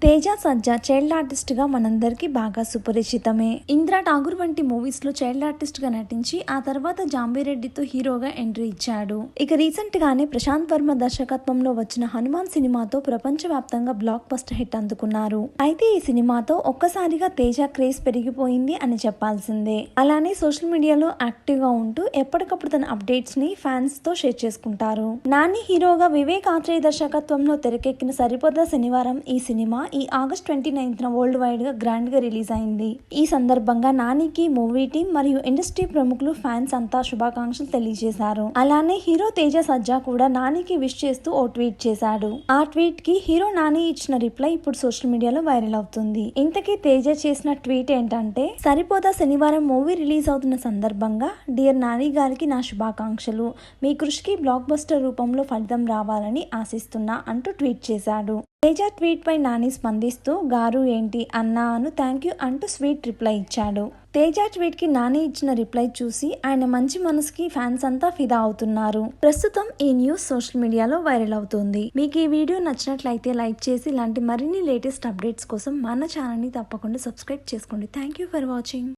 తేజ సజ్జా child artist గా మనందరికీ బాగా సుపరిచితమే. ఇంద్రా ఠాగూర్ వంటి మూవీస్ లో చైల్డ్ ఆర్టిస్ట్ గా నటించి ఆ తర్వాత జాంబిరెడ్డితో హీరోగా ఎంట్రీ ఇచ్చాడు. ఇక రీసెంట్ గానే ప్రశాంత్ వర్మ దర్శకత్వంలో వచ్చిన హనుమాన్ సినిమాతో ప్రపంచవ్యాప్తంగా బ్లాక్ బస్టర్ హిట్ అందుకున్నారు. అయితే ఈ సినిమాతో ఒక్కసారిగా తేజ క్రేజ్ పెరిగిపోయింది అని చెప్పాల్సిందే. అలానే సోషల్ మీడియాలో యాక్టివ్ గా ఉంటూ ఎప్పటికప్పుడు తన అప్డేట్స్ ని ఫ్యాన్స్ తో షేర్ చేసుకుంటారు. నాని హీరోగా వివేక్ ఆత్రేయ దర్శకత్వంలో తెరకెక్కిన సరిపోదా శనివారం ఈ సినిమా ఈ ఆగస్ట్ 29న వరల్డ్ వైడ్ గా గ్రాండ్ గా రిలీజ్ అయింది. ఈ సందర్భంగా నానికి మూవీ టీం మరియు ఇండస్ట్రీ ప్రముఖులు ఫ్యాన్స్ అంతా శుభాకాంక్షలు తెలియజేశారు. అలానే హీరో తేజ సజ్జా కూడా నానికి విష్ చేస్తూ ఓ ట్వీట్ చేశాడు. ఆ ట్వీట్ కి హీరో నాని ఇచ్చిన రిప్లై ఇప్పుడు సోషల్ మీడియాలో వైరల్ అవుతుంది. ఇంతకీ తేజ చేసిన ట్వీట్ ఏంటంటే, సరిపోదా శనివారం మూవీ రిలీజ్ అవుతున్న సందర్భంగా డియర్ నాని గారికి నా శుభాకాంక్షలు. మీ కృషికి బ్లాక్ బస్టర్ రూపంలో ఫలితం రావాలని ఆశిస్తున్నా అంటూ ట్వీట్ చేశాడు. తేజ ట్వీట్ పై నాని స్పందిస్తూ గారు ఏంటి అన్నా అను థ్యాంక్ యూ అంటూ స్వీట్ రిప్లై ఇచ్చాడు. తేజ ట్వీట్ కి నాని ఇచ్చిన రిప్లై చూసి ఆయన మంచి మనసుకి ఫ్యాన్స్ అంతా ఫిదా అవుతున్నారు. ప్రస్తుతం ఈ న్యూస్ సోషల్ మీడియాలో వైరల్ అవుతుంది. మీకు ఈ వీడియో నచ్చినట్లయితే లైక్ చేసి ఇలాంటి మరిన్ని లేటెస్ట్ అప్డేట్స్ కోసం మన ఛానల్ ని తప్పకుండా సబ్స్క్రైబ్ చేసుకోండి. Thank you for watching.